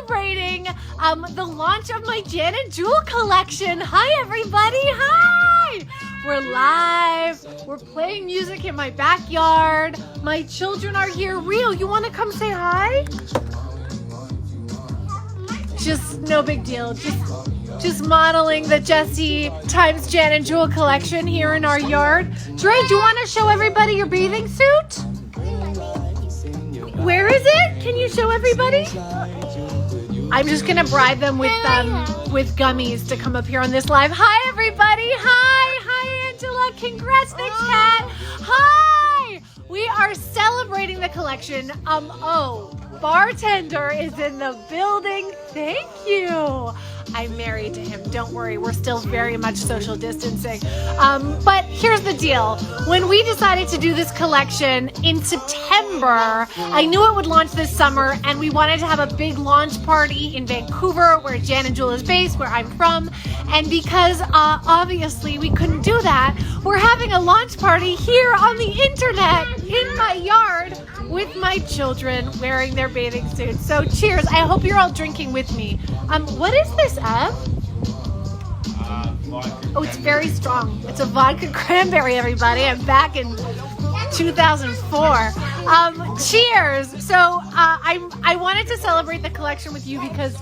celebrating the launch of my Jan and Jewel collection. Hi, everybody. Hi. We're live. We're playing music in my backyard. My children are here. Rio, you want to come say hi? Just no big deal. Just modeling the Jessi times Jan and Jewel collection here in our yard. Dre, do you want to show everybody your bathing suit? Where is it? Can you show everybody? I'm just gonna bribe them with gummies to come up here on this live. Hi, everybody. Hi, Angela. Congrats, next cat. Hi. We are celebrating the collection. Bartender is in the building. Thank you. I'm married to him. Don't worry. We're still very much social distancing. But here's the deal. When we decided to do this collection in September, I knew it would launch this summer, and we wanted to have a big launch party in Vancouver, where Jan and Jewel is based, where I'm from. And because obviously we couldn't do that, we're having a launch party here on the internet in my yard with my children wearing their bathing suits. So cheers. I hope you're all drinking with me. What is this, Ev? Oh, it's very strong. It's a vodka cranberry, everybody. I'm back in 2004. Cheers. So I wanted to celebrate the collection with you because...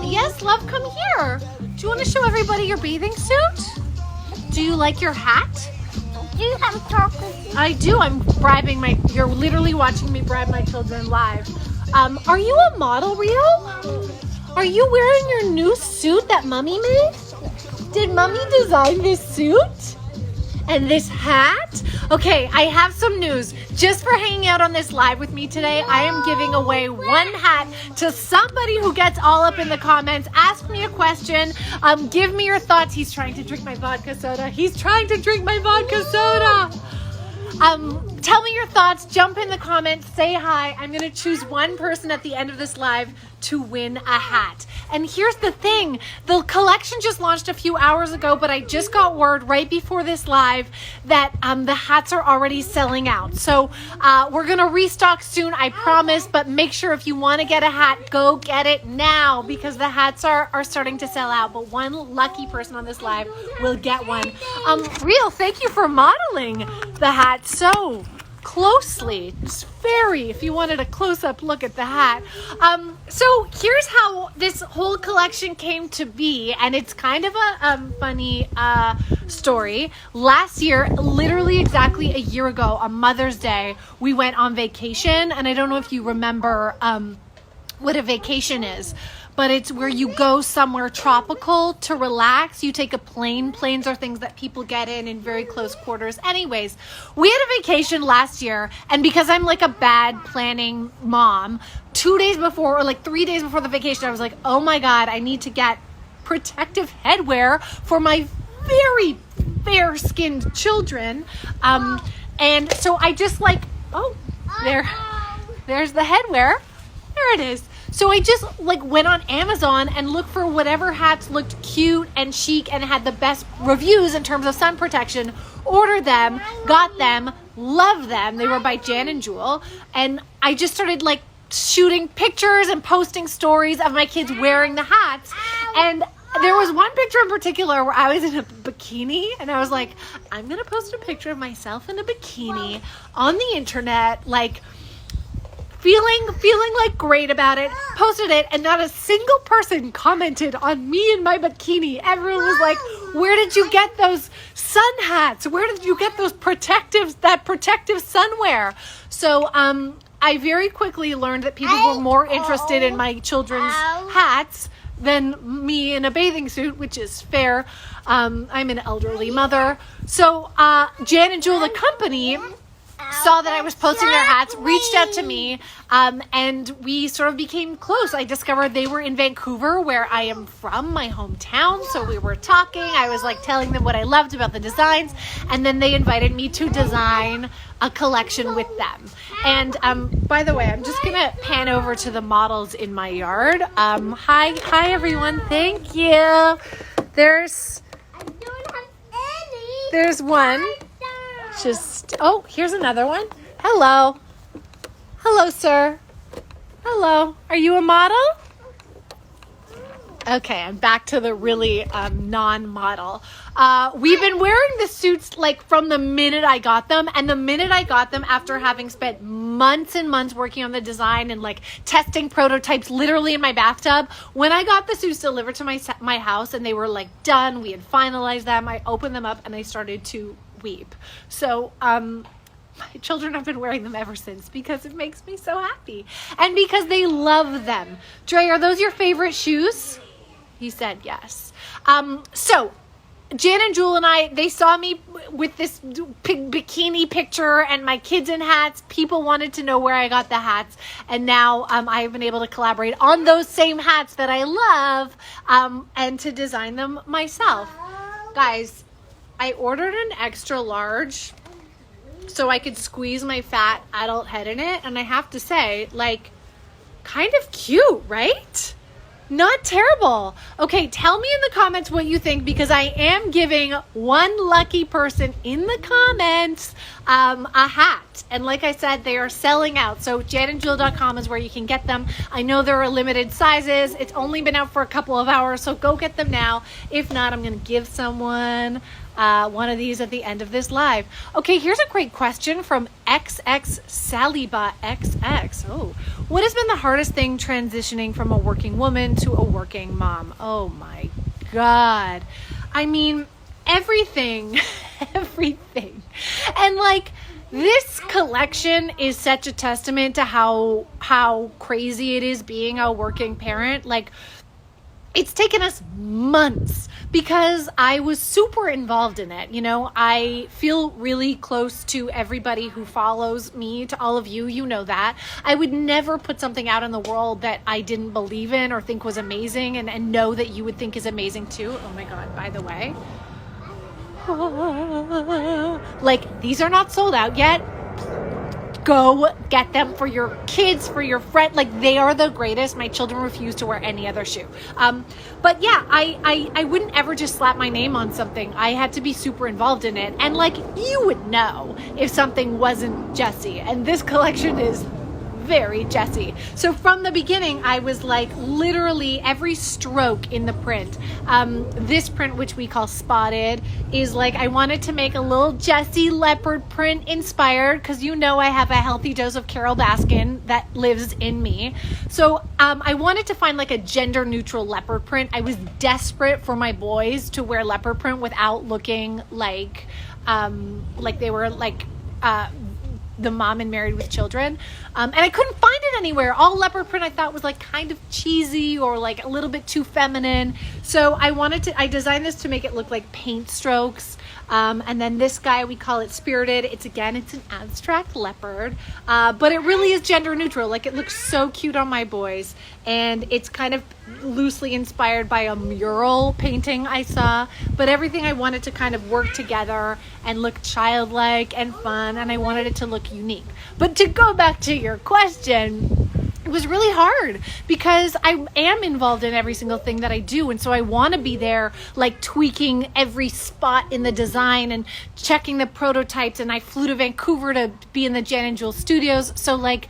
Yes, love, come here. Do you want to show everybody your bathing suit? Do you like your hat? Do you have chocolate? I do. I'm bribing you're literally watching me bribe my children live. Are you a model, Rio? Are you wearing your new suit that Mommy made? Did Mommy design this suit? And this hat? Okay, I have some news. Just for hanging out on this live with me today, I am giving away one hat to somebody who gets all up in the comments. Ask me a question. Give me your thoughts. He's trying to drink my vodka soda. Tell me your thoughts. Jump in the comments. Say hi. I'm going to choose one person at the end of this live to win a hat. And here's the thing. The collection just launched a few hours ago, but I just got word right before this live that the hats are already selling out. So we're going to restock soon, I promise. But make sure if you want to get a hat, go get it now because the hats are starting to sell out. But one lucky person on this live will get one. Real, thank you for modeling the hat so closely. It's if you wanted a close-up look at the hat. So here's how this whole collection came to be, and it's kind of a funny story. Last year, literally exactly a year ago, on Mother's Day, we went on vacation, and I don't know if you remember what a vacation is, but it's where you go somewhere tropical to relax. You take a plane. Planes are things that people get in very close quarters. Anyways, we had a vacation last year, and because I'm like a bad planning mom, 2 days before or like 3 days before the vacation, I was like, oh my God, I need to get protective headwear for my very fair-skinned children. And so I just there's the headwear. There it is. So I just went on Amazon and looked for whatever hats looked cute and chic and had the best reviews in terms of sun protection. Ordered them, got them, loved them. They were by Jan and Jewel. And I just started shooting pictures and posting stories of my kids wearing the hats. And there was one picture in particular where I was in a bikini, and I was like, I'm going to post a picture of myself in a bikini on the internet, feeling great about it, posted it, and not a single person commented on me in my bikini. Everyone was like, where did you get those sun hats? Where did you get that protective sunwear? So I very quickly learned that people were more interested in my children's hats than me in a bathing suit, which is fair. I'm an elderly mother. So Jan and Jewel, the company, saw that I was posting their hats, reached out to me, and we sort of became close. I discovered they were in Vancouver, where I am from, my hometown, so we were talking. I was telling them what I loved about the designs, and then they invited me to design a collection with them. And by the way, I'm just gonna pan over to the models in my yard. Hi everyone, thank you. There's one. Here's another one. Hello, sir. Hello. Are you a model? Okay, I'm back to the really non-model. We've been wearing the suits like from the minute I got them, and the minute I got them after having spent months and months working on the design and like testing prototypes literally in my bathtub, when I got the suits delivered to my house and they were like done, we had finalized them, I opened them up and I started to weep. So my children have been wearing them ever since because it makes me so happy and because they love them. Dre, are those your favorite shoes? He said yes. So Jan and Jewel and I, they saw me with this bikini picture and my kids in hats. People wanted to know where I got the hats. And now I've been able to collaborate on those same hats that I love and to design them myself. Guys, I ordered an extra large so I could squeeze my fat adult head in it. And I have to say, like, kind of cute, right? Not terrible. Okay, tell me in the comments what you think because I am giving one lucky person in the comments a hat. And like I said, they are selling out. So janandjewel.com is where you can get them. I know there are limited sizes. It's only been out for a couple of hours, so go get them now. If not, I'm going to give someone one of these at the end of this live. Okay, here's a great question from XX Saliba XX. Oh, what has been the hardest thing transitioning from a working woman to a working mom? Oh my God. I mean, everything, everything. And like, this collection is such a testament to how crazy it is being a working parent. Like, it's taken us months because I was super involved in it. You know, I feel really close to everybody who follows me, to all of you. You know that. I would never put something out in the world that I didn't believe in or think was amazing and know that you would think is amazing too. Oh my God, by the way. Like, these are not sold out yet. Go get them for your kids, for your friend. Like, they are the greatest. My children refuse to wear any other shoe. But yeah, I wouldn't ever just slap my name on something. I had to be super involved in it. And like, you would know if something wasn't Jessi. And this collection is very Jessi. So from the beginning, I was like literally every stroke in the print. This print, which we call Spotted, is like I wanted to make a little Jessi leopard print inspired because you know I have a healthy dose of Carol Baskin that lives in me. So I wanted to find like a gender neutral leopard print. I was desperate for my boys to wear leopard print without looking like they were like the mom in Married with Children. And I couldn't find it anywhere. All leopard print I thought was like kind of cheesy or like a little bit too feminine. So I designed this to make it look like paint strokes. And then this guy, we call it Spirited. It's an abstract leopard, but it really is gender neutral. Like, it looks so cute on my boys. And it's kind of loosely inspired by a mural painting I saw, but everything I wanted to kind of work together and look childlike and fun. And I wanted it to look unique. But to go back to your question, it was really hard because I am involved in every single thing that I do. And so I want to be there, like tweaking every spot in the design and checking the prototypes. And I flew to Vancouver to be in the Jan and Jewel studios. So like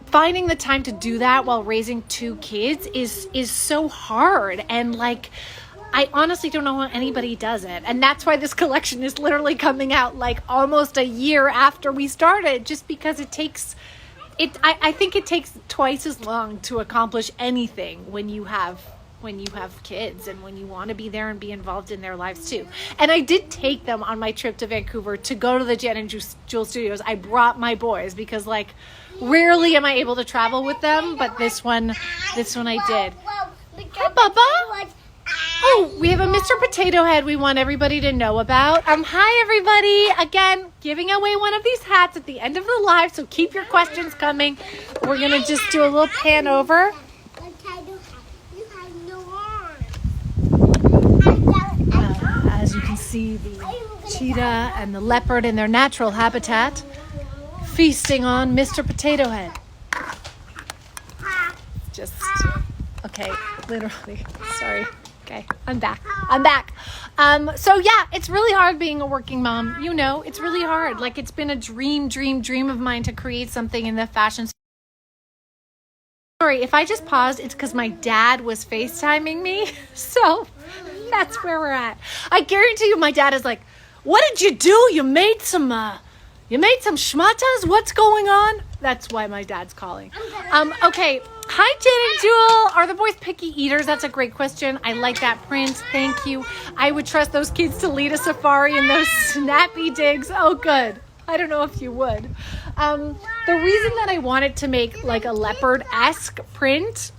finding the time to do that while raising two kids is so hard. And like, I honestly don't know how anybody does it. And that's why this collection is literally coming out like almost a year after we started, just because it takes I think it takes twice as long to accomplish anything when you have kids and when you want to be there and be involved in their lives too. And I did take them on my trip to Vancouver to go to the Jan and Jewel studios. I brought my boys because like rarely am I able to travel with them, but this one I did. Hi, Bubba. Oh, we have a Mr. Potato Head we want everybody to know about. Hi, everybody. Again, giving away one of these hats at the end of the live, so keep your questions coming. We're going to just do a little pan over. As you can see, the cheetah and the leopard in their natural habitat feasting on Mr. Potato Head. Just, okay, literally, sorry. Okay, I'm back. So yeah, it's really hard being a working mom. You know, it's really hard. Like, it's been a dream of mine to create something in the fashion Sorry, if I just paused, it's because my dad was FaceTiming me. So that's where we're at. I guarantee you my dad is like, what did you do? You made some schmatas? What's going on? That's why my dad's calling. Okay. Hi, Jen and Jewel. Are the boys picky eaters? That's a great question. I like that print. Thank you. I would trust those kids to lead a safari in those snappy digs. Oh, good. I don't know if you would. The reason that I wanted to make like a leopard-esque print,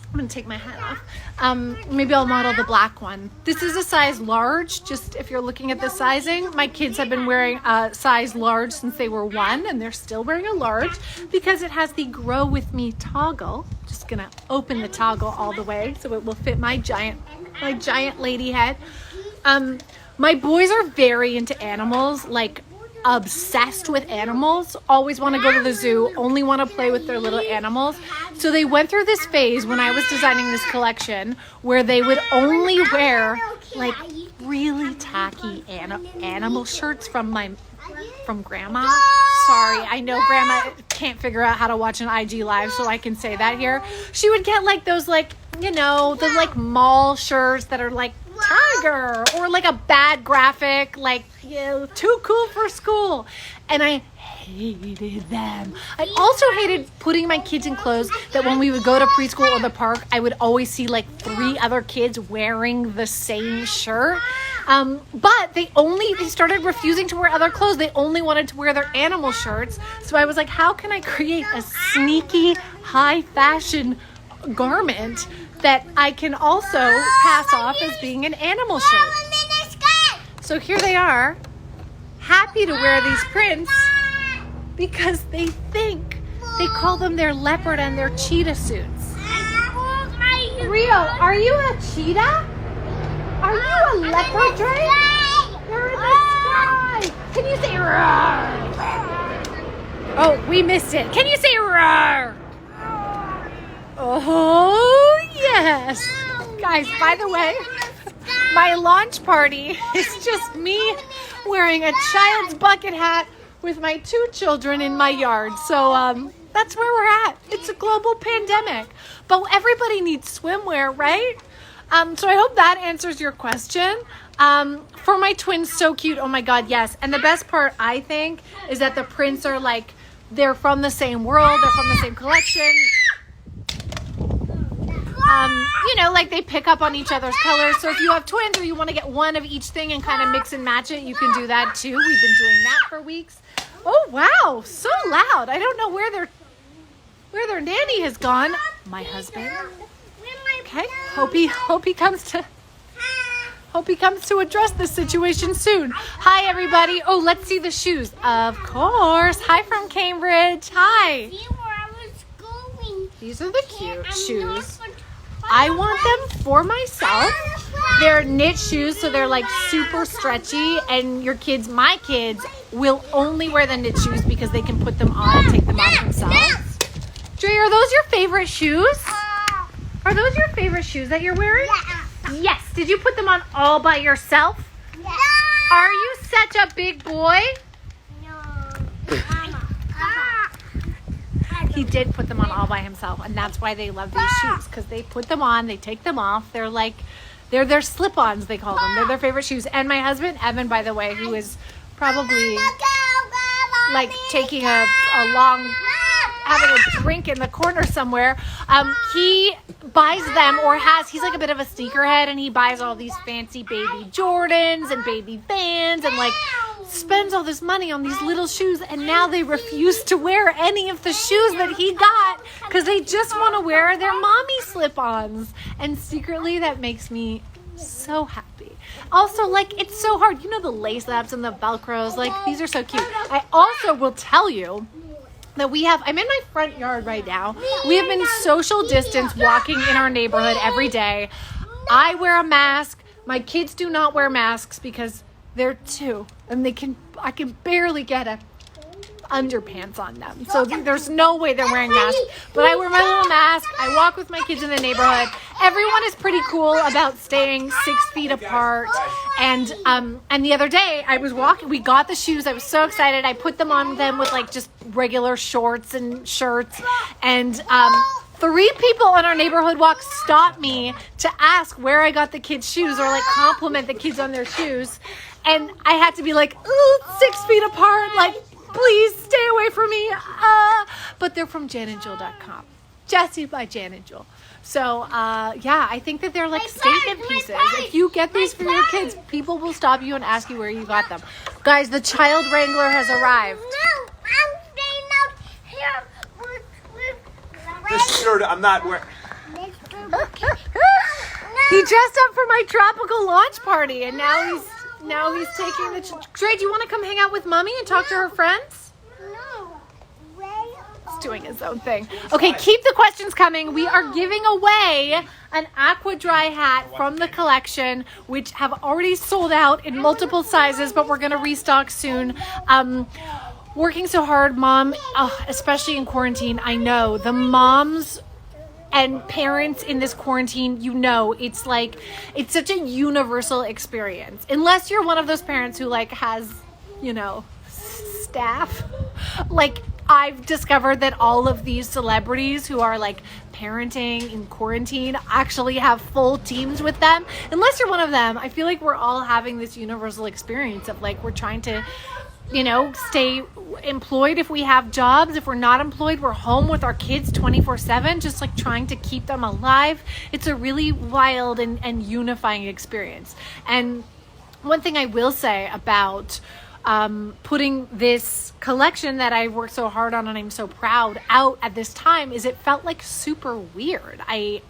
I'm going to take my hat off. Maybe I'll model the black one. This is a size large, just if you're looking at the sizing. My kids have been wearing a size large since they were 1, and they're still wearing a large because it has the Grow With Me toggle. Just going to open the toggle all the way so it will fit my giant lady head. My boys are very into animals, like obsessed with animals, always want to go to the zoo, only want to play with their little animals. So they went through this phase when I was designing this collection where they would only wear like really tacky animal shirts from grandma. Sorry, I know grandma can't figure out how to watch an IG live, so I can say that here. She would get like those the mall shirts that are like tiger or like a bad graphic, like, too cool for school. And I hated them. I also hated putting my kids in clothes that when we would go to preschool or the park, I would always see like 3 other kids wearing the same shirt. But they started refusing to wear other clothes. They only wanted to wear their animal shirts. So I was like, how can I create a sneaky high fashion garment that I can also pass off as being an animal shirt? So here they are, happy to wear these prints because they call them their leopard and their cheetah suits. Rio, are you a cheetah? Are you a leopard, Dre? You're in the sky. Can you say roar? Oh, we missed it. Can you say roar? Oh, yes. Guys, by the way, my launch party is just me wearing a child's bucket hat with my 2 children in my yard. So that's where we're at. It's a global pandemic, but everybody needs swimwear, right? So I hope that answers your question. For my twins, so cute. Oh my God, yes. And the best part, I think, is that the prints are like, they're from the same world. They're from the same collection. Like they pick up on each other's colors. So if you have twins or you want to get one of each thing and kind of mix and match it, you can do that too. We've been doing that for weeks. Oh, wow. So loud. I don't know where their nanny has gone. My husband. Okay. Hope he comes to address this situation soon. Hi, everybody. Oh, let's see the shoes. Of course. Hi from Cambridge. Hi. These are the cute shoes. I want them for myself. They're knit shoes, so they're like super stretchy. And my kids will only wear the knit shoes because they can put them on and take them off themselves. Dre, are those your favorite shoes? Are those your favorite shoes that you're wearing? Yeah. Yes. Did you put them on all by yourself? Yeah. Are you such a big boy? No. He did put them on all by himself, and that's why they love these shoes, because they put them on, they take them off. They're their slip-ons, they call them. They're their favorite shoes. And my husband, Evan, by the way, who is probably like taking a long, having a drink in the corner somewhere, he buys them he's like a bit of a sneakerhead, and he buys all these fancy baby Jordans and baby Vans and like spends all this money on these little shoes, and now they refuse to wear any of the shoes that he got because they just want to wear their mommy slip-ons. And secretly that makes me so happy. Also, like, it's so hard, the lace ups and the velcros, like, these are so cute. I also will tell you that I'm in my front yard right now. We have been social distance walking in our neighborhood every day. I wear a mask. My kids do not wear masks because they're 2 and I can barely get a underpants on them. So there's no way they're wearing masks. But I wear my little mask. I walk with my kids in the neighborhood. Everyone is pretty cool about staying 6 feet apart. And the other day I was walking, we got the shoes. I was so excited. I put them on them with like just regular shorts and shirts. And 3 people on our neighborhood walk stopped me to ask where I got the kids' shoes or like compliment the kids on their shoes. And I had to be like, ooh, 6 feet apart. Like, please stay away from me. But they're from janandjill.com. Jessi by Jan and Jill. So, yeah, I think that they're like statement pieces. If you get these for your kids, people will stop you and ask you where you got them. Guys, the child wrangler has arrived. No, I'm staying out here with This shirt, I'm not wearing. He dressed up for my tropical launch party, and now he's taking the. Dre, do you want to come hang out with Mommy and talk to her friends? No. He's doing his own thing. Okay, keep the questions coming. We are giving away an aqua dry hat from the collection, which have already sold out in multiple sizes, but we're going to restock soon. Working so hard, Mom, especially in quarantine, I know the moms and parents in this quarantine, it's like, it's such a universal experience. Unless you're one of those parents who like has, staff. Like, I've discovered that all of these celebrities who are like parenting in quarantine actually have full teams with them. Unless you're one of them, I feel like we're all having this universal experience of like, we're trying to stay employed if we have jobs. If we're not employed, we're home with our kids 24/7, just like trying to keep them alive. It's a really wild and unifying experience. And one thing I will say about putting this collection that I worked so hard on and I'm so proud out at this time is it felt like super weird. I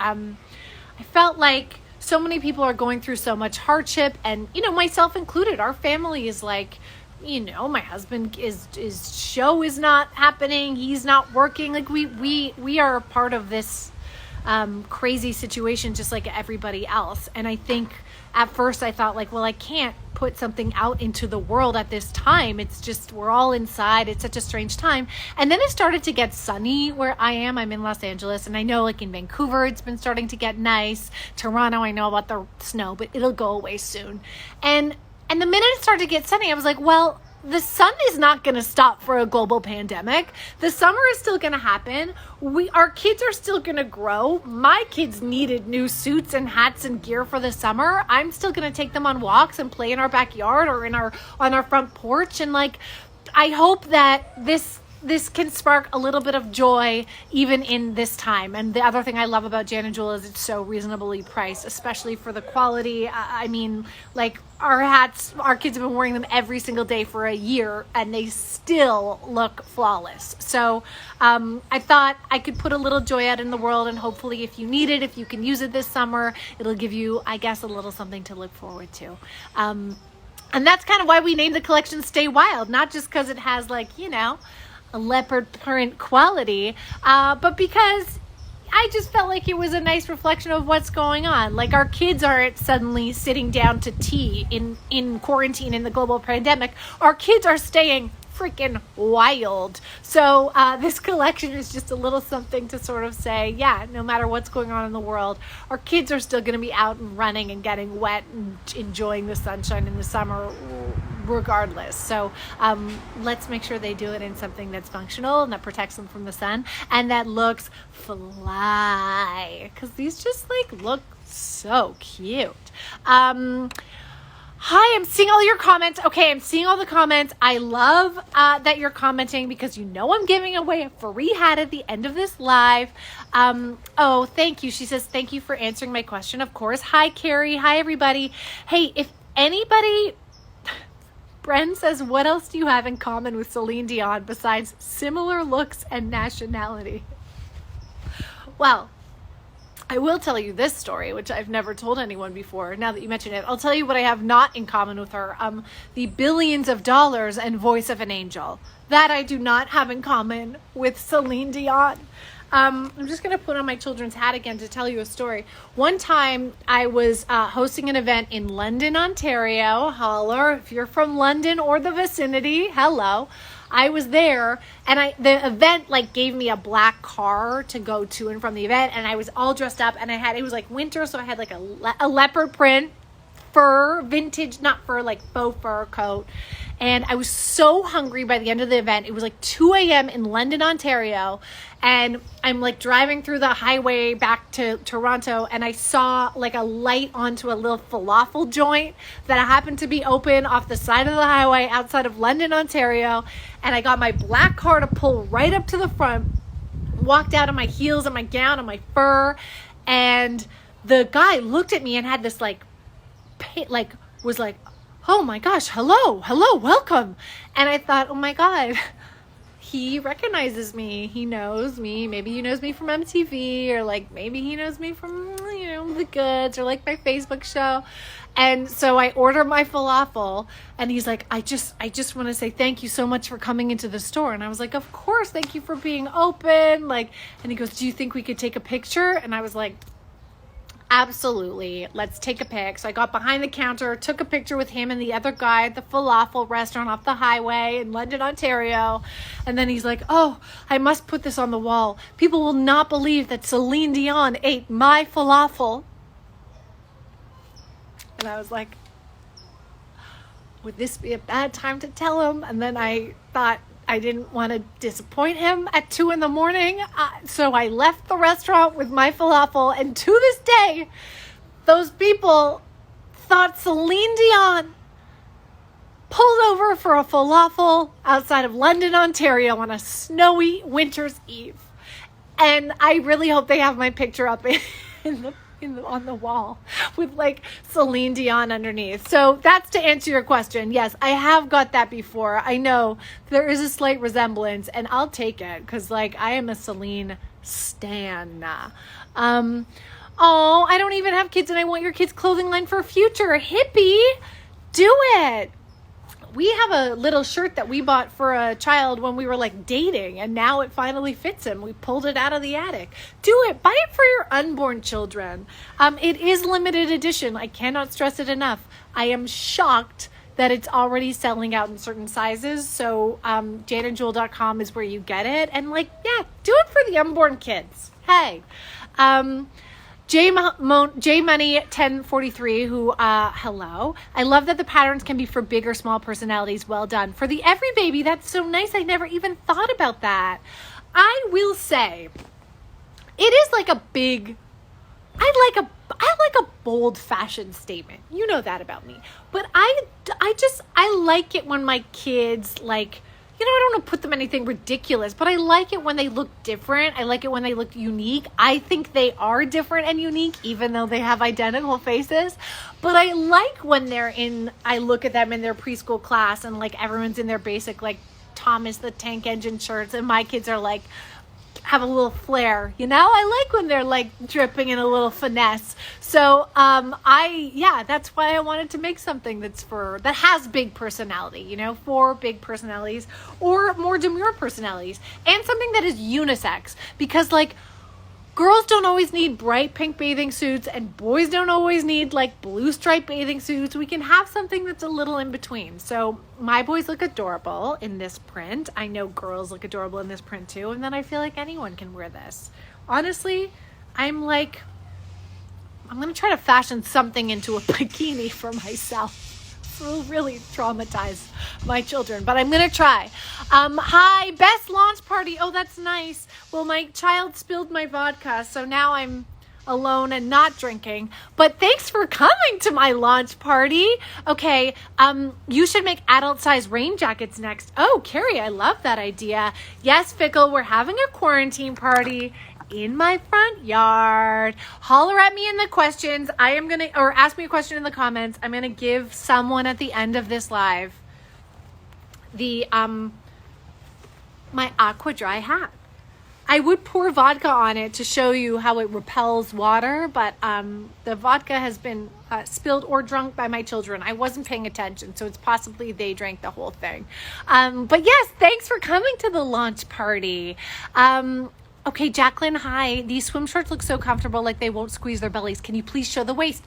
felt like so many people are going through so much hardship, and myself included. Our family is like, my husband his show is not happening. He's not working. Like we are a part of this crazy situation just like everybody else. And I think at first I thought like, well, I can't put something out into the world at this time. It's just, we're all inside. It's such a strange time. And then it started to get sunny where I am. I'm in Los Angeles, and I know like in Vancouver, it's been starting to get nice. Toronto, I know about the snow, but it'll go away soon. And the minute it started to get sunny, I was like, well, the sun is not going to stop for a global pandemic. The summer is still going to happen. Our kids are still going to grow. My kids needed new suits and hats and gear for the summer. I'm still going to take them on walks and play in our backyard or on our front porch. And like, I hope that this can spark a little bit of joy even in this time. And the other thing I love about Jan and Jill is it's so reasonably priced, especially for the quality. I mean, like our hats, our kids have been wearing them every single day for a year and they still look flawless. So I thought I could put a little joy out in the world, and hopefully if you need it, if you can use it this summer, it'll give you, I guess, a little something to look forward to. And that's kind of why we named the collection Stay Wild, not just because it has like, a leopard print quality, but because I just felt like it was a nice reflection of what's going on. Like our kids aren't suddenly sitting down to tea in quarantine in the global pandemic. Our kids are staying freaking wild. So this collection is just a little something to sort of say, yeah, no matter what's going on in the world, our kids are still going to be out and running and getting wet and enjoying the sunshine in the summer regardless. So let's make sure they do it in something that's functional and that protects them from the sun and that looks fly, because these just like look so cute. Hi, I'm seeing all your comments. Okay, I'm seeing all the comments. I love that you're commenting because I'm giving away a free hat at the end of this live. Oh, thank you. She says, thank you for answering my question, of course. Hi, Carrie. Hi, everybody. Hey, if anybody... Bren says, what else do you have in common with Celine Dion besides similar looks and nationality? Well, I will tell you this story, which I've never told anyone before. Now that you mention it, I'll tell you what I have not in common with her. The billions of dollars and voice of an angel. That I do not have in common with Celine Dion. I'm just going to put on my children's hat again to tell you a story. One time I was hosting an event in London, Ontario. Holler, if you're from London or the vicinity, hello. I was there, and the event like gave me a black car to go to and from the event, and I was all dressed up, and it was like winter, so I had like a leopard print like faux fur coat. And I was so hungry by the end of the event. It was like 2 a.m. in London, Ontario. And I'm like driving through the highway back to Toronto, and I saw like a light onto a little falafel joint that happened to be open off the side of the highway outside of London, Ontario. And I got my black car to pull right up to the front, walked out of my heels and my gown and my fur. And the guy looked at me and had this was like, oh my gosh, hello, welcome. And I thought, oh my God, he recognizes me. He knows me. Maybe he knows me from MTV, or like maybe he knows me from, The Goods, or like my Facebook show. And so I order my falafel, and he's like, I just want to say thank you so much for coming into the store. And I was like, of course, thank you for being open. And he goes, do you think we could take a picture? And I was like, absolutely, let's take a pic. So I got behind the counter, took a picture with him and the other guy at the falafel restaurant off the highway in London, Ontario. And then he's like, oh, I must put this on the wall. People will not believe that Celine Dion ate my falafel. And I was like, would this be a bad time to tell him? And then I thought I didn't want to disappoint him at 2 a.m. So I left the restaurant with my falafel. And to this day, those people thought Celine Dion pulled over for a falafel outside of London, Ontario on a snowy winter's eve. And I really hope they have my picture up on the wall with like Celine Dion underneath. So that's to answer your question. Yes, I have got that before. I know there is a slight resemblance, and I'll take it because like I am a Celine stan. Oh, I don't even have kids, and I want your kids' clothing line for a future. Hippie, do it. We have a little shirt that we bought for a child when we were like dating, and now it finally fits him. We pulled it out of the attic. Do it. Buy it for your unborn children. It is limited edition. I cannot stress it enough. I am shocked that it's already selling out in certain sizes. So janeandjewel.com is where you get it. And like, yeah, do it for the unborn kids. Hey. J Money 1043, who hello. I love that the patterns can be for big or small personalities. Well done. For the every baby, that's so nice. I never even thought about that. I will say, it is like a big, I like a bold fashion statement. You know that about me. But I like it when my kids like, I don't want to put them anything ridiculous, but I like it when they look different. I like it when they look unique. I think they are different and unique, even though they have identical faces. But I like when I look at them in their preschool class and like everyone's in their basic like Thomas the Tank Engine shirts, and my kids are like, have a little flair, I like when they're like dripping in a little finesse. So that's why I wanted to make something that has big personality, for big personalities or more demure personalities, and something that is unisex, because like girls don't always need bright pink bathing suits and boys don't always need like blue striped bathing suits. We can have something that's a little in between. So my boys look adorable in this print. I know girls look adorable in this print too. And then I feel like anyone can wear this. Honestly, I'm going to try to fashion something into a bikini for myself. Will really traumatize my children, but I'm gonna try. Hi, best launch party. Oh, that's nice. Well, my child spilled my vodka, so now I'm alone and not drinking. But thanks for coming to my launch party. Okay, you should make adult size rain jackets next. Oh, Carrie, I love that idea. Yes, Fickle, we're having a quarantine party in my front yard. Holler at me in the questions. Or ask me a question in the comments. I'm gonna give someone at the end of this live the my aqua dry hat. I would pour vodka on it to show you how it repels water, but the vodka has been spilled or drunk by my children. I wasn't paying attention, so it's possibly they drank the whole thing. But yes, thanks for coming to the launch party. Okay, Jacqueline, hi. These swim shorts look so comfortable, like they won't squeeze their bellies. Can you please show the waist?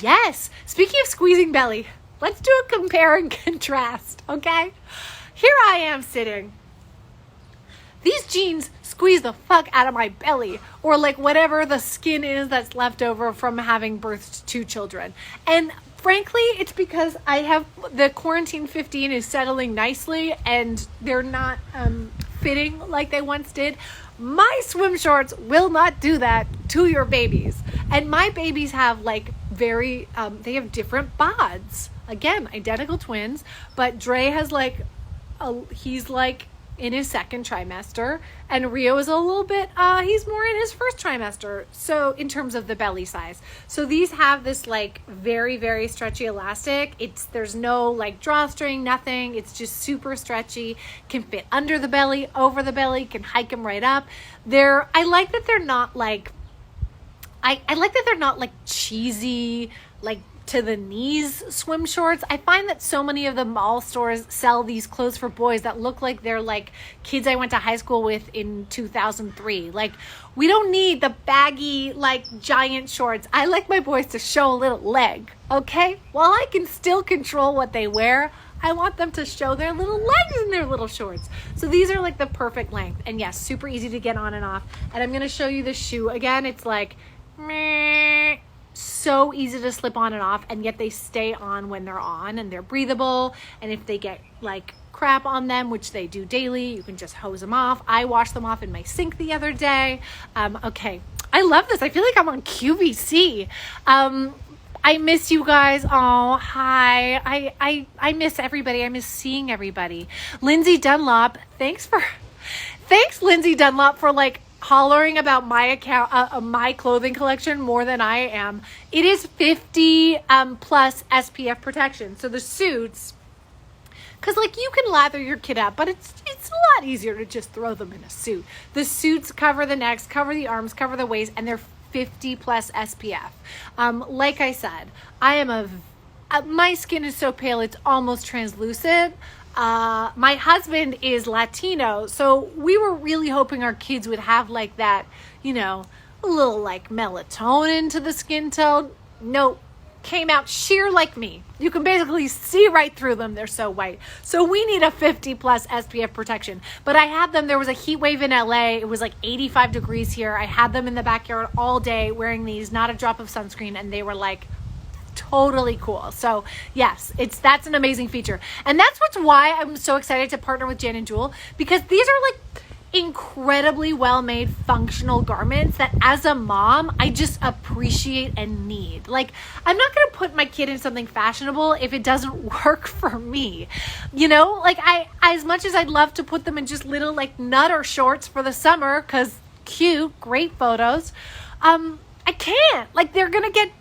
Yes. Speaking of squeezing belly, let's do a compare and contrast, okay? Here I am sitting. These jeans squeeze the fuck out of my belly, or like whatever the skin is that's left over from having birthed 2 children. And frankly, it's because I have the quarantine 15 is settling nicely and they're not fitting like they once did. My swim shorts will not do that to your babies. And my babies have like they have different bods. Again, identical twins, but Dre has like, he's like in his second trimester, and Rio is a little bit, he's more in his first trimester. So in terms of the belly size. So these have this like very, very stretchy elastic. There's no like drawstring, nothing. It's just super stretchy, can fit under the belly, over the belly, can hike them right up. I like that they're not like, I like that they're not like cheesy, like to the knees swim shorts. I find that so many of the mall stores sell these clothes for boys that look like they're like kids I went to high school with in 2003. Like, we don't need the baggy, like giant shorts. I like my boys to show a little leg, okay? While I can still control what they wear, I want them to show their little legs in their little shorts. So these are like the perfect length. And yes, super easy to get on and off. And I'm going to show you the shoe again. It's like, meh. So easy to slip on and off, and yet they stay on when they're on, and they're breathable. And if they get like crap on them, which they do daily, you can just hose them off. I washed them off in my sink the other day. Okay, I love this. I feel like I'm on QVC. I miss you guys. Oh, hi. I miss everybody. I miss seeing everybody. Lindsay Dunlop, thanks Lindsay Dunlop for like hollering about my account, my clothing collection more than I am. It is 50 plus SPF protection. So the suits, because like you can lather your kid up, but it's a lot easier to just throw them in a suit. The suits cover the necks, cover the arms, cover the waist, and they're 50 plus SPF. Like I said, my skin is so pale it's almost translucent. My husband is Latino, so we were really hoping our kids would have like that, you know, a little like melatonin to the skin tone. Nope. Came out sheer like me. You can basically see right through them. They're so white. So we need a 50 plus SPF protection. But I had them. There was a heat wave in LA. It was like 85 degrees here. I had them in the backyard all day wearing these, not a drop of sunscreen, and they were like totally cool. So yes, that's an amazing feature. And that's why I'm so excited to partner with Jan and Jewel, because these are like incredibly well-made functional garments that as a mom, I just appreciate and need. Like, I'm not going to put my kid in something fashionable if it doesn't work for me. You know, like as much as I'd love to put them in just little like nutter shorts for the summer, cause cute, great photos. I can't, like, they're going to get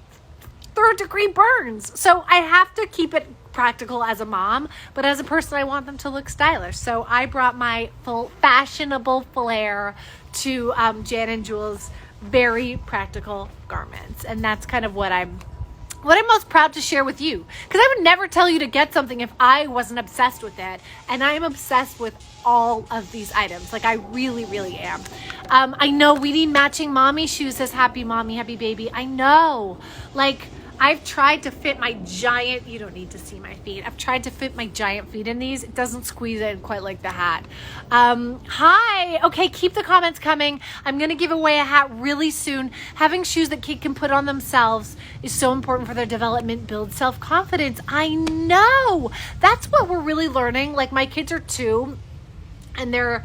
third-degree burns. So I have to keep it practical as a mom, but as a person, I want them to look stylish. So I brought my full fashionable flair to Jan and Jewel's very practical garments, and that's kind of what I'm most proud to share with you, because I would never tell you to get something if I wasn't obsessed with it, and I am obsessed with all of these items. Like, I really, really am. I know we need matching mommy shoes, says Happy Mommy, Happy Baby. I know, like, I've tried to fit my giant, you don't need to see my feet. I've tried to fit my giant feet in these. It doesn't squeeze in quite like the hat. Hi. Okay, keep the comments coming. I'm going to give away a hat really soon. Having shoes that kids can put on themselves is so important for their development, build self-confidence. I know. That's what we're really learning. Like, my kids are 2 and they're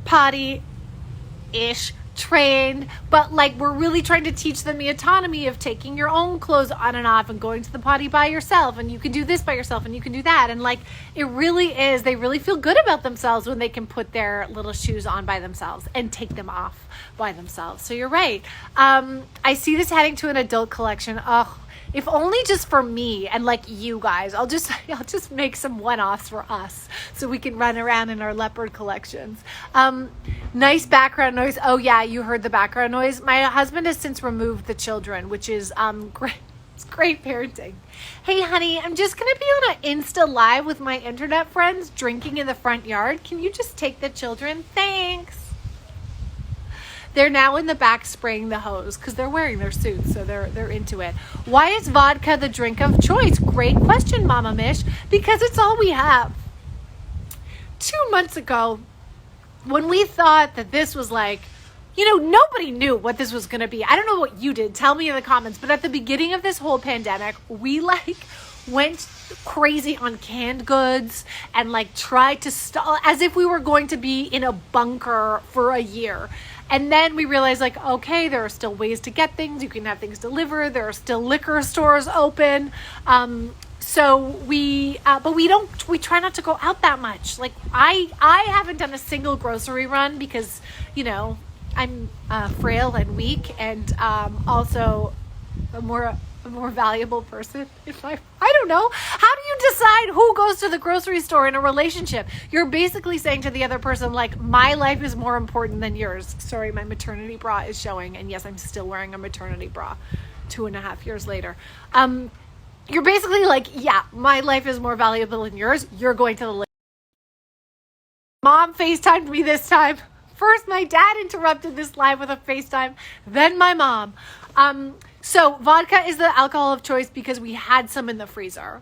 potty-ish trained, but like, we're really trying to teach them the autonomy of taking your own clothes on and off and going to the potty by yourself, and you can do this by yourself and you can do that, and like, it really is, they really feel good about themselves when they can put their little shoes on by themselves and take them off by themselves. So you're right. I see this heading to an adult collection. Oh, if only just for me and like you guys. I'll just make some one-offs for us so we can run around in our leopard collections. Nice background noise. Oh yeah, you heard the background noise. My husband has since removed the children, which is great. It's great parenting. Hey honey, I'm just gonna be on an Insta live with my internet friends drinking in the front yard. Can you just take the children? Thanks. They're now in the back spraying the hose because they're wearing their suits, so they're into it. Why is vodka the drink of choice? Great question, Mama Mish. Because it's all we have. 2 months ago, when we thought that this was like, nobody knew what this was going to be. I don't know what you did. Tell me in the comments. But at the beginning of this whole pandemic, we went crazy on canned goods and tried to stall as if we were going to be in a bunker for a year. And then we realized okay, there are still ways to get things. You can have things delivered. There are still liquor stores open. So we try not to go out that much. I haven't done a single grocery run because, I'm frail and weak, and also a more valuable person. I don't know. How do you decide who goes to the grocery store in a relationship? You're basically saying to the other person, my life is more important than yours. Sorry, my maternity bra is showing, and yes, I'm still wearing a maternity bra 2.5 years later. You're basically yeah, my life is more valuable than yours. You're going to the Mom FaceTimed me this time. First, my dad interrupted this live with a FaceTime, then my mom. So vodka is the alcohol of choice because we had some in the freezer.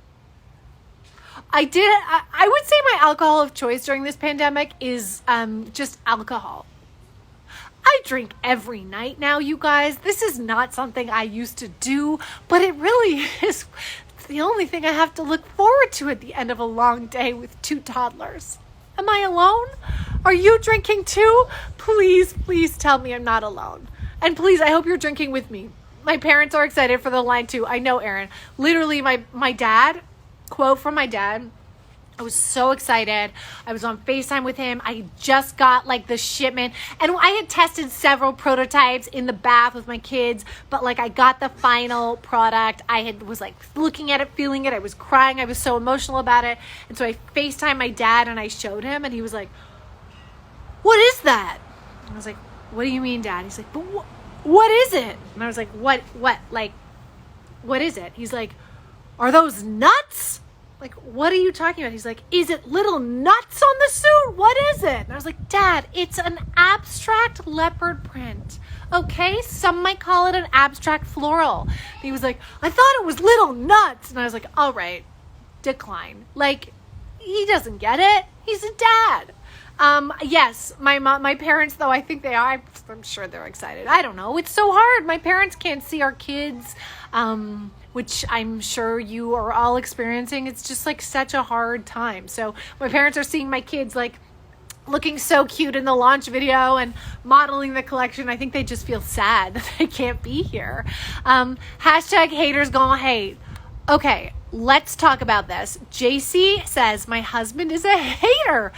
I would say my alcohol of choice during this pandemic is just alcohol. I drink every night now, you guys. This is not something I used to do, but it really is the only thing I have to look forward to at the end of a long day with 2 toddlers. Am I alone? Are you drinking too? Please, please tell me I'm not alone. And please, I hope you're drinking with me. My parents are excited for the line too. I know, Erin. Literally, my dad, quote from my dad, I was so excited. I was on FaceTime with him. I just got the shipment, and I had tested several prototypes in the bath with my kids, but I got the final product. I was looking at it, feeling it. I was crying. I was so emotional about it. And so I FaceTimed my dad and I showed him, and he was like, "What is that?" I was like, "What do you mean, Dad?" He's like, "But what is it?" And I was like, what is it? He's like, "Are those nuts?" What are you talking about? He's like, "Is it little nuts on the suit? What is it?" And I was like, "Dad, it's an abstract leopard print. Okay? Some might call it an abstract floral." And he was like, "I thought it was little nuts." And I was like, "All right, decline." He doesn't get it. He's a dad. Yes, my parents, though, I think they are. I'm sure they're excited. I don't know. It's so hard. My parents can't see our kids, which I'm sure you are all experiencing. It's just such a hard time. So my parents are seeing my kids looking so cute in the launch video and modeling the collection. I think they just feel sad that they can't be here. Hashtag haters gonna hate. Okay, let's talk about this. Jessi says, "My husband is a hater.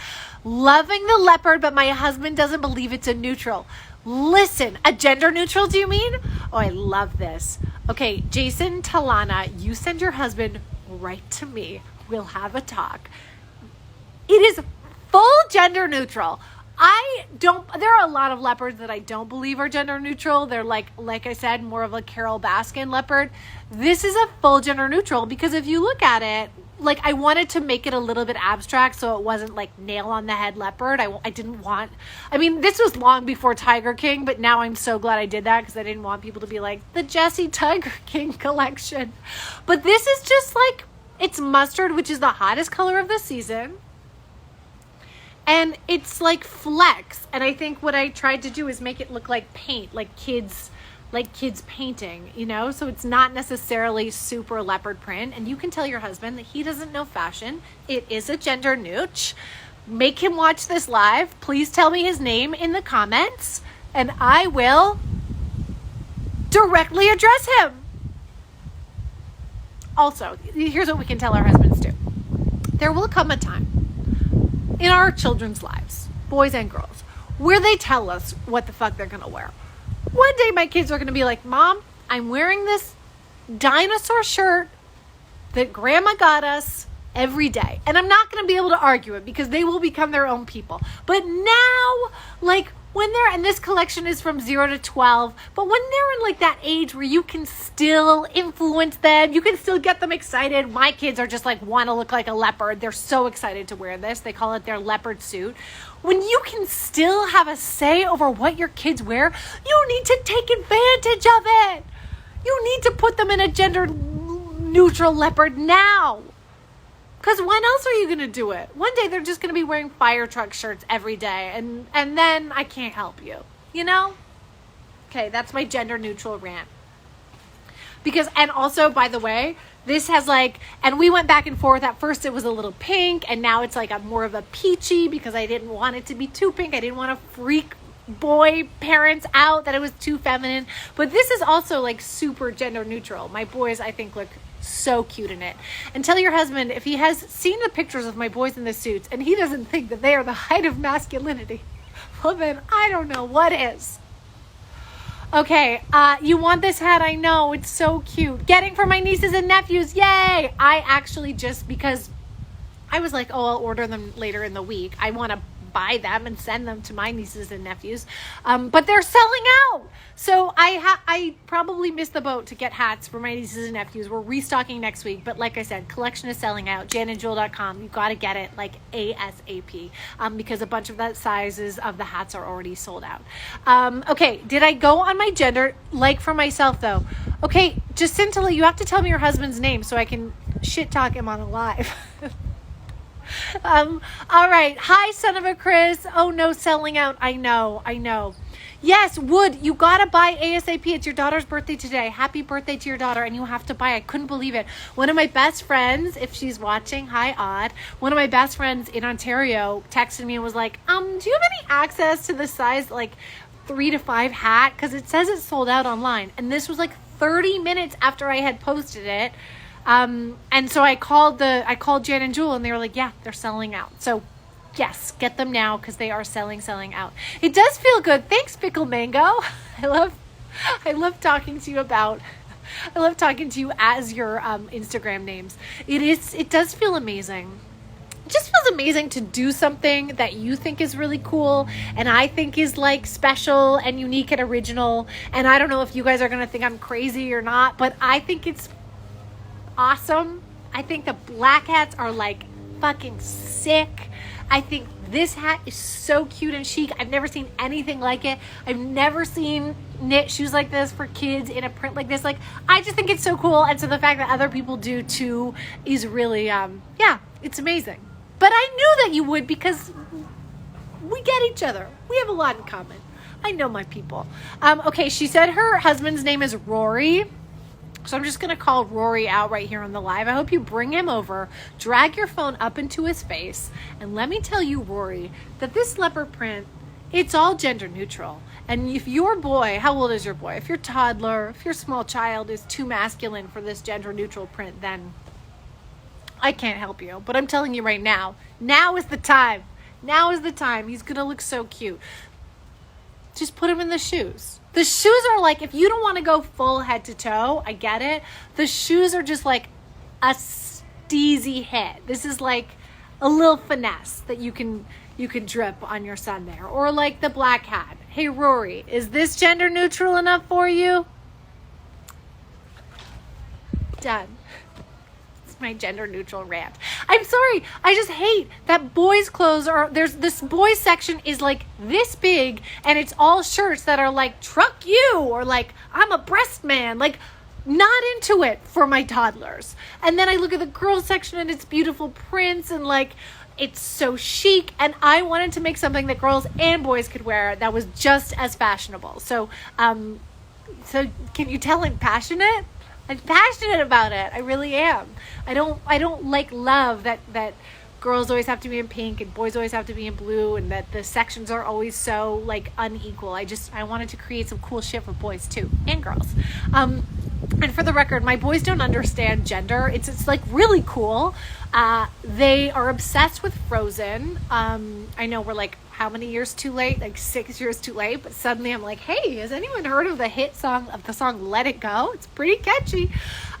Loving the leopard, but my husband doesn't believe it's a neutral." Listen, a gender neutral, do you mean? Oh, I love this. Okay, Jason Talana, you send your husband right to me. We'll have a talk. It is full gender neutral. There are a lot of leopards that I don't believe are gender neutral. They're like I said, more of a Carole Baskin leopard. This is a full gender neutral because if you look at it, I wanted to make it a little bit abstract so it wasn't nail on the head leopard. This was long before Tiger King, but now I'm so glad I did that because I didn't want people to be like, the Jessi Tiger King collection. But this is just it's mustard, which is the hottest color of the season. And it's flex. And I think what I tried to do is make it look like paint, like kids painting, so it's not necessarily super leopard print. And you can tell your husband that he doesn't know fashion. It is a gender neutral. Make him watch this live. Please tell me his name in the comments and I will directly address him. Also, here's what we can tell our husbands too. There will come a time in our children's lives, boys and girls, where they tell us what the fuck they're gonna wear. One day my kids are going to be like, "Mom, I'm wearing this dinosaur shirt that grandma got us every day." And I'm not going to be able to argue it because they will become their own people. But now, when they're, and this collection is from 0 to 12, but when they're in that age where you can still influence them, you can still get them excited. My kids are just want to look like a leopard. They're so excited to wear this. They call it their leopard suit. When you can still have a say over what your kids wear, you need to take advantage of it. You need to put them in a gender neutral leopard now. Because when else are you going to do it? One day they're just going to be wearing fire truck shirts every day. And then I can't help you. Okay, that's my gender neutral rant. Because, and also, by the way, this has like, and we went back and forth. At first it was a little pink, and now it's like a more of a peachy, because I didn't want it to be too pink. I didn't want to freak boy parents out that it was too feminine. But this is also like super gender neutral. My boys, I think, look so cute in it. And tell your husband, if he has seen the pictures of my boys in the suits and he doesn't think that they are the height of masculinity, well then I don't know what is. Okay, you want this hat? I know, it's so cute. Getting for my nieces and nephews, yay! I actually just, because I was like, oh, I'll order them later in the week. I want to buy them and send them to my nieces and nephews. But they're selling out. So I probably missed the boat to get hats for my nieces and nephews. We're restocking next week. But like I said, collection is selling out. JanandJewel.com. You've got to get it like ASAP, because a bunch of the sizes of the hats are already sold out. Okay, did I go on my gender? Like for myself though. Okay, Jacinta, you have to tell me your husband's name so I can shit talk him on a live. All right. Hi, son of a Chris. Oh no, selling out. I know. Yes, Wood, you gotta buy ASAP. It's your daughter's birthday today. Happy birthday to your daughter, and you have to buy. I couldn't believe it. One of my best friends, if she's watching, hi Odd. One of my best friends in Ontario texted me and was like, do you have any access to the size like 3 to 5 hat? Because it says it's sold out online. And this was like 30 minutes after I had posted it. And so I called Jan and Jewel, and they were like, yeah, they're selling out. So yes, get them now, because they are selling out. It does feel good. Thanks, Pickle Mango. I love talking to you as your Instagram names. It does feel amazing. It just feels amazing to do something that you think is really cool and I think is like special and unique and original. And I don't know if you guys are going to think I'm crazy or not, but I think it's awesome. I think the black hats are like fucking sick. I think this hat is so cute and chic. I've never seen anything like it. I've never seen knit shoes like this for kids in a print like this. Like, I just think it's so cool. And so the fact that other people do too is really, yeah, it's amazing. But I knew that you would, because we get each other. We have a lot in common. I know my people. Okay, she said her husband's name is Rory. So I'm just going to call Rory out right here on the live. I hope you bring him over, drag your phone up into his face, and let me tell you, Rory, that this leopard print, it's all gender neutral. And if your boy, how old is your boy? If your toddler, if your small child is too masculine for this gender neutral print, then I can't help you. But I'm telling you right now, now is the time. Now is the time. He's going to look so cute. Just put him in the shoes. The shoes are like, if you don't want to go full head to toe, I get it. The shoes are just like a steezy hit. This is like a little finesse that you can drip on your son there. Or like the black hat. Hey, Rory, is this gender neutral enough for you? Done. My gender neutral rant. I'm sorry. I just hate that boys' clothes there's this boys section is like this big, and it's all shirts that are like truck you or like I'm a breast man. Like, not into it for my toddlers. And then I look at the girls section and it's beautiful prints and like it's so chic, and I wanted to make something that girls and boys could wear that was just as fashionable. So can you tell I'm passionate? I'm passionate about it. I really am. I don't like love that girls always have to be in pink and boys always have to be in blue, and that the sections are always so like unequal. I wanted to create some cool shit for boys too, and girls. And for the record, my boys don't understand gender. It's like really cool. They are obsessed with Frozen. I know we're like, how many years too late? Like 6 years too late. But suddenly I'm like, hey, has anyone heard of the hit song of the song Let It Go? It's pretty catchy.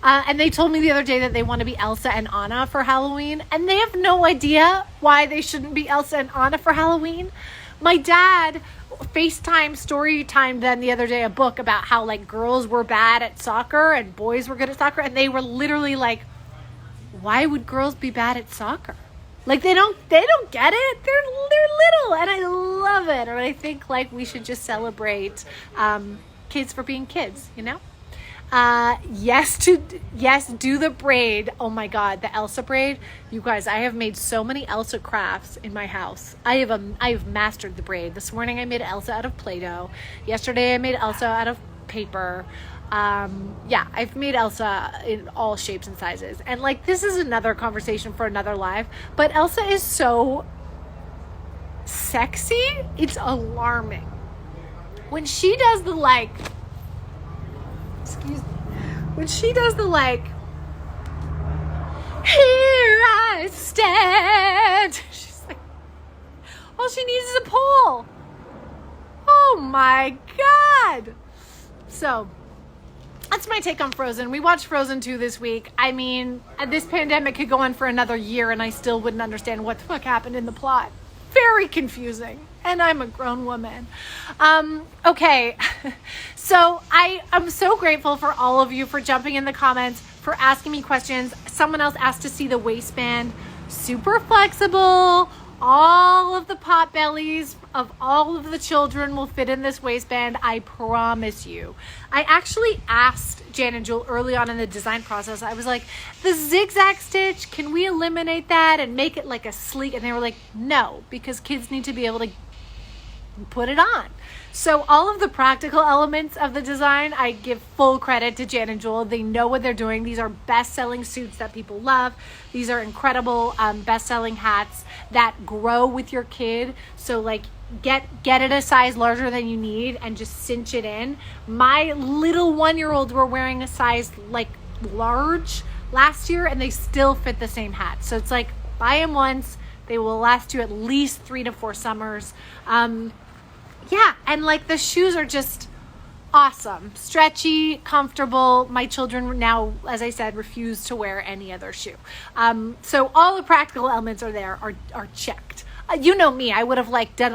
And they told me the other day that they want to be Elsa and Anna for Halloween. And they have no idea why they shouldn't be Elsa and Anna for Halloween. My dad FaceTime story timed then the other day a book about how like girls were bad at soccer and boys were good at soccer. And they were literally like, why would girls be bad at soccer? Like they don't get it. They're little, and I love it. And I think like we should just celebrate kids for being kids, you know. Yes, do the braid. Oh my God, the Elsa braid. You guys, I have made so many Elsa crafts in my house. I have mastered the braid. This morning I made Elsa out of Play-Doh. Yesterday I made Elsa out of paper. Yeah, I've made Elsa in all shapes and sizes. And like, this is another conversation for another live, but Elsa is so sexy. It's alarming. When she does the like, when she does the like, here I stand. She's like, all she needs is a pole. Oh my God. So that's my take on Frozen. We watched Frozen 2 this week. I mean, this pandemic could go on for another year and I still wouldn't understand what the fuck happened in the plot. Very confusing. And I'm a grown woman. Okay. So I'm so grateful for all of you for jumping in the comments, for asking me questions. Someone else asked to see the waistband. Super flexible. All of the pot bellies of all of the children will fit in this waistband. I promise you. I actually asked Jan and Jewel early on in the design process. I was like, the zigzag stitch, can we eliminate that and make it like a sleek? And they were like, no, because kids need to be able to put it on. So all of the practical elements of the design, I give full credit to Jan and Jewel. They know what they're doing. These are best-selling suits that people love. These are incredible best-selling hats that grow with your kid. So like get it a size larger than you need and just cinch it in. My little 1-year-olds were wearing a size like large last year and they still fit the same hat. So it's like, buy them once. They will last you at least 3 to 4 summers. Yeah, and like the shoes are just awesome. Stretchy, comfortable. My children now, as I said, refuse to wear any other shoe. So all the practical elements are there, are checked. You know me, I would have like done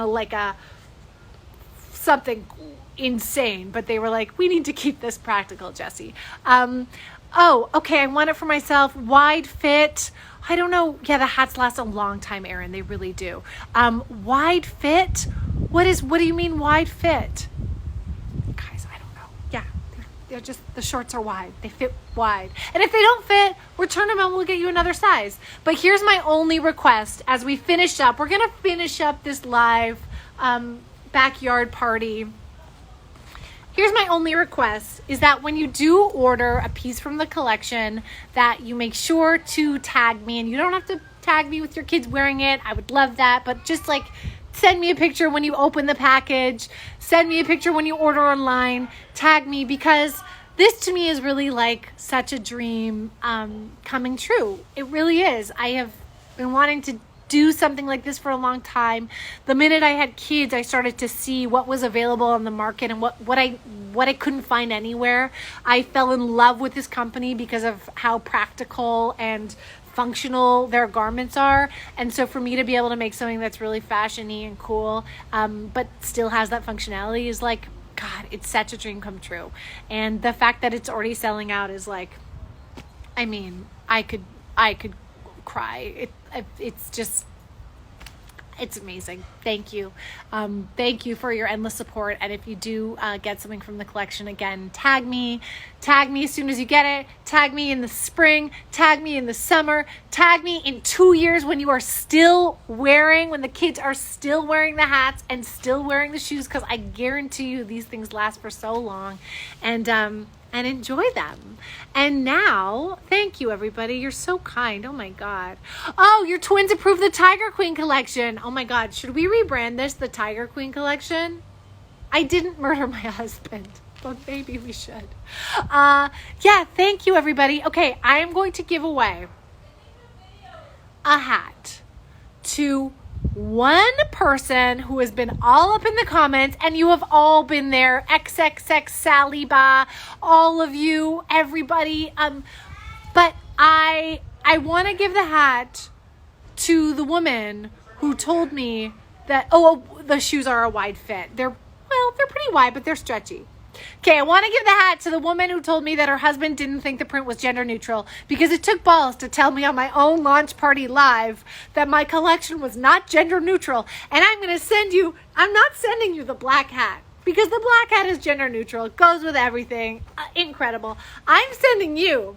something insane, but they were like, we need to keep this practical, Jessi. Oh, okay, I want it for myself. Wide fit. I don't know. Yeah, the hats last a long time, Erin. They really do. Wide fit? What do you mean wide fit? Guys, I don't know. Yeah, they're just, the shorts are wide. They fit wide. And if they don't fit, return them and we'll get you another size. But here's my only request as we finish up. We're going to finish up this live backyard party. Here's my only request is that when you do order a piece from the collection, that you make sure to tag me. And you don't have to tag me with your kids wearing it. I would love that. But just like send me a picture when you open the package. Send me a picture when you order online. Tag me, because this to me is really like such a dream coming true. It really is. I have been wanting to do something like this for a long time. The minute I had kids, I started to see what was available on the market and what I couldn't find anywhere. I fell in love with this company because of how practical and functional their garments are. And so for me to be able to make something that's really fashiony and cool, but still has that functionality is like, God, it's such a dream come true. And the fact that it's already selling out is like, I mean, I could cry. It's just, it's amazing. Thank you. Thank you for your endless support. And if you do get something from the collection, again, tag me as soon as you get it. Tag me in the spring, tag me in the summer, tag me in 2 years when you are still when the kids are still wearing the hats and still wearing the shoes, because I guarantee you these things last for so long. And enjoy them. And now, thank you, everybody. You're so kind. Oh, my God. Oh, your twins approved the Tiger Queen collection. Oh, my God. Should we rebrand this the Tiger Queen collection? I didn't murder my husband, but maybe we should. Yeah, thank you, everybody. Okay, I am going to give away a hat to one person who has been all up in the comments, and you have all been there. XXX Sally Ba, all of you, everybody. But I want to give the hat to the woman who told me that, the shoes are a wide fit. They're pretty wide, but they're stretchy. Okay, I want to give the hat to the woman who told me that her husband didn't think the print was gender neutral, because it took balls to tell me on my own launch party live that my collection was not gender neutral. And I'm not sending you the black hat. because the black hat is gender neutral. It goes with everything. Incredible. I'm sending you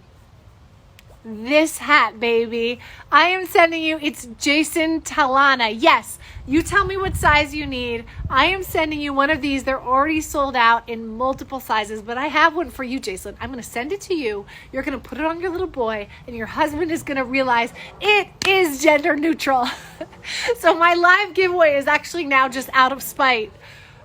this hat, baby. I am sending you, it's Jason Talana. Yes, you tell me what size you need. I am sending you one of these. They're already sold out in multiple sizes, but I have one for you, Jason. I'm going to send it to you. You're going to put it on your little boy, and your husband is going to realize it is gender neutral. So my live giveaway is actually now just out of spite.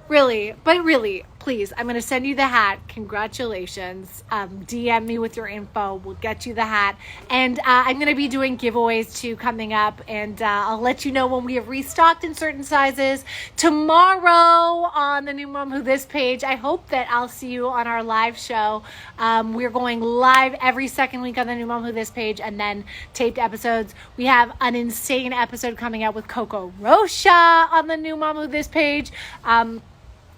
Really, but really, please, I'm going to send you the hat. Congratulations. DM me with your info. We'll get you the hat. And I'm going to be doing giveaways too coming up. And I'll let you know when we have restocked in certain sizes. Tomorrow on the New Mom Who This page, I hope that I'll see you on our live show. We're going live every second week on the New Mom Who This page and then taped episodes. We have an insane episode coming out with Coco Rocha on the New Mom Who This page.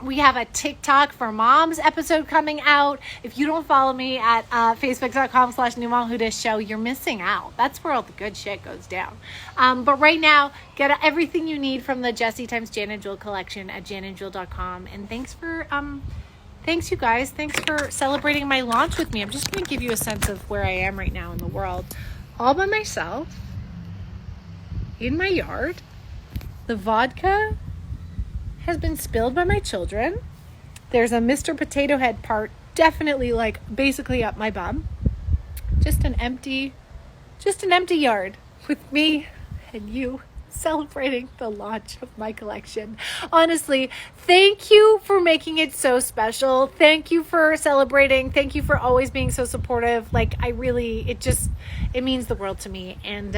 We have a TikTok for moms episode coming out. If you don't follow me at facebook.com/newmomwhodisshow, you're missing out. That's where all the good shit goes down. But right now, get everything you need from the Jessi times Jan and Jewel collection at janandjewel.com. And thanks you guys. Thanks for celebrating my launch with me. I'm just going to give you a sense of where I am right now in the world. All by myself, in my yard. The vodka has been spilled by my children. There's a Mr. Potato Head part definitely like basically up my bum. Just an empty yard with me and you celebrating the launch of my collection. Honestly, thank you for making it so special. Thank you for celebrating. Thank you for always being so supportive. Like it means the world to me. And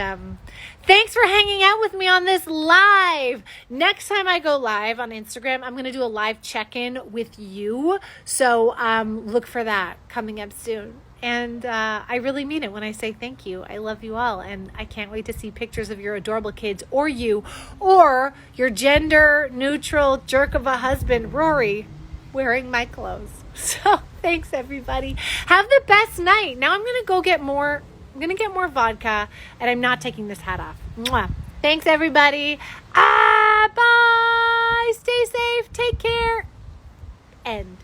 thanks for hanging out with me on this live. Next time I go live on Instagram, I'm going to do a live check-in with you. So look for that coming up soon. And I really mean it when I say thank you. I love you all. And I can't wait to see pictures of your adorable kids or you or your gender neutral jerk of a husband, Rory, wearing my clothes. So thanks, everybody. Have the best night. Now I'm going to go get more. I'm going to get more vodka and I'm not taking this hat off. Mwah. Thanks, everybody. Bye. Stay safe. Take care. End.